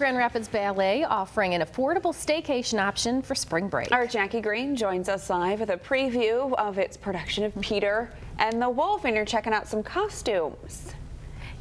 Grand Rapids Ballet offering an affordable staycation option for spring break. Our Jackie Green joins us live with a preview of its production of Peter and the Wolf, and you're checking out some costumes.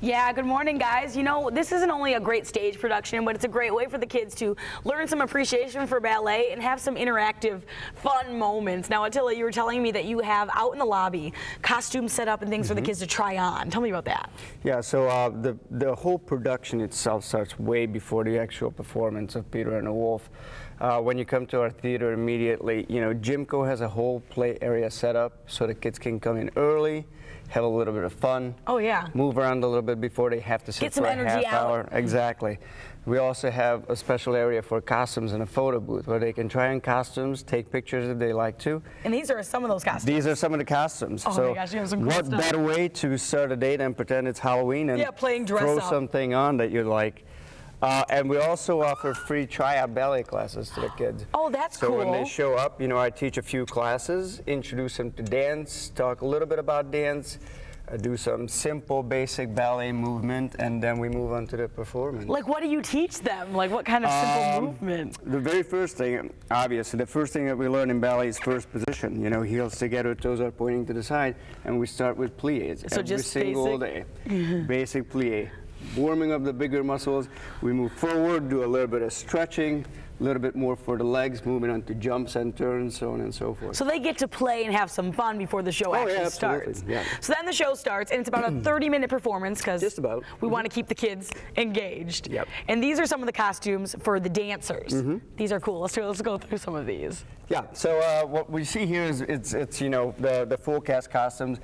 Yeah, good morning, guys. You know, this isn't only a great stage production, but it's a great way for the kids to learn some appreciation for ballet and have some interactive, fun moments. Now, Attila, you were telling me that you have out in the lobby costumes set up and things for the kids to try on. Tell me about that. Yeah, so the whole production itself starts way before the actual performance of Peter and the Wolf. When you come to our theater immediately, you know, Jimco has a whole play area set up so the kids can come in early, have a little bit of fun. Oh, yeah. Move around a little bit before they have to sit for a half hour. Exactly. We also have a special area for costumes and a photo booth where they can try on costumes, take pictures if they like to. And these are some of those costumes. These are some of the costumes. Oh, so my gosh, you have some cool what stuff. better way to start a date and pretend it's Halloween and playing dress throw up. something on that you like. And we also offer free tryout ballet classes to the kids. Oh, that's cool. So when they cool. show up, you know, I teach a few classes, introduce them to dance, talk a little bit about dance, do some simple basic ballet movement, and then we move on to the performance. Like, what do you teach them? Like, what kind of simple movement? The very first thing, obviously, the first thing that we learn in ballet is first position. You know, heels together, toes are pointing to the side, and we start with pliés. So every just single basic? day. Basic plié. Warming up the bigger muscles, we move forward, do a little bit of stretching, a little bit more for the legs, moving on to jumps and turns, so on and so forth. So they get to play and have some fun before the show actually starts. Yeah. So then the show starts, and it's about a 30-minute performance because Just about. we want to keep the kids engaged. Yep. And these are some of the costumes for the dancers. These are cool. Let's go through some of these. Yeah. So what we see here is it's you know the full cast costumes.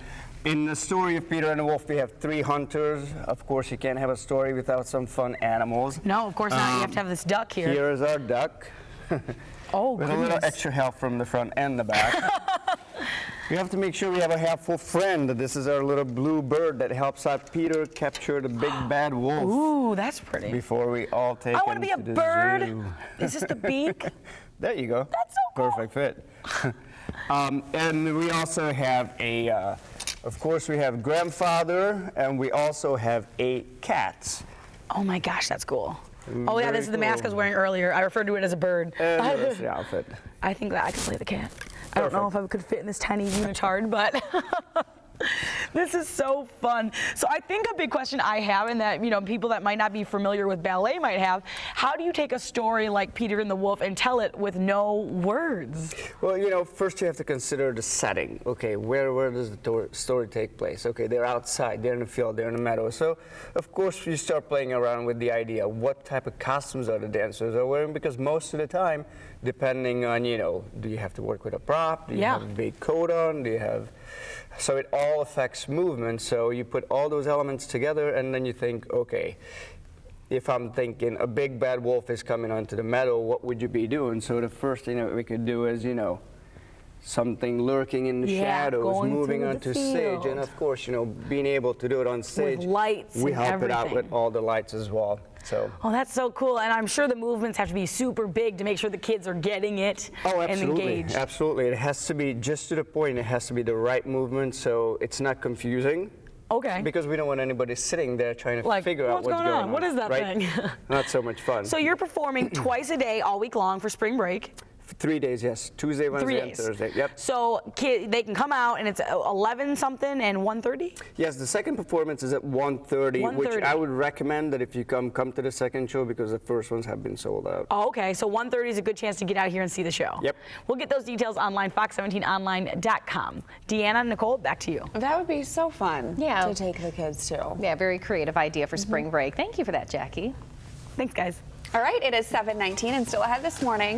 In the story of Peter and the Wolf, we have 3 hunters. Of course, you can't have a story without some fun animals. No, of course not. You have to have this duck here. Here is our duck. Oh, With goodness. a little extra help from the front and the back. We have to make sure we have a helpful friend. This is our little blue bird that helps out Peter capture the big bad wolf. Ooh, that's pretty. Before we all take him I want to be a the bird. zoo. Is this the beak? There you go. That's so cool. Perfect fit. And we also have of course, we have grandfather, and we also have 8 cats. Oh my gosh, that's cool. Oh yeah, this is the mask I was wearing earlier. I referred to it as a bird. And that's the outfit. I think that I could play the cat. I don't know if I could fit in this tiny unitard, but this is so fun. So I think a big question I have, and that people that might not be familiar with ballet might have, how do you take a story like Peter and the Wolf and tell it with no words? Well, first you have to consider the setting. Okay, where does the story take place? Okay, they're outside, they're in the field, they're in the meadow. So, of course, you start playing around with the idea, what type of costumes are the dancers are wearing? Because most of the time, depending on, do you have to work with a prop? Do you have a big coat on? Do you have... So it all affects movement, so you put all those elements together and then you think, okay, if I'm thinking a big bad wolf is coming onto the meadow, what would you be doing? So the first thing that we could do is, something lurking in the shadows, moving onto stage, and of course, being able to do it on stage. With lights we and help everything. it out with all the lights as well. So. Oh, that's so cool, and I'm sure the movements have to be super big to make sure the kids are getting it and engaged. Absolutely. It has to be just to the point. It has to be the right movement, so it's not confusing. Okay. Because we don't want anybody sitting there trying to figure out what's going on. What is that thing? Not so much fun. So you're performing twice a day all week long for spring break. 3 days, yes. Tuesday, Wednesday, and Thursday. Yep. So they can come out and it's 11 something and 1:30? Yes, the second performance is at 1:30, which I would recommend that if you come to the second show because the first ones have been sold out. Oh, okay. So 1:30 is a good chance to get out here and see the show. Yep. We'll get those details online, fox17online.com. Deanna, Nicole, back to you. That would be so fun to take the kids to. Yeah, very creative idea for spring break. Thank you for that, Jackie. Thanks, guys. All right, it is 7:19 and still ahead this morning.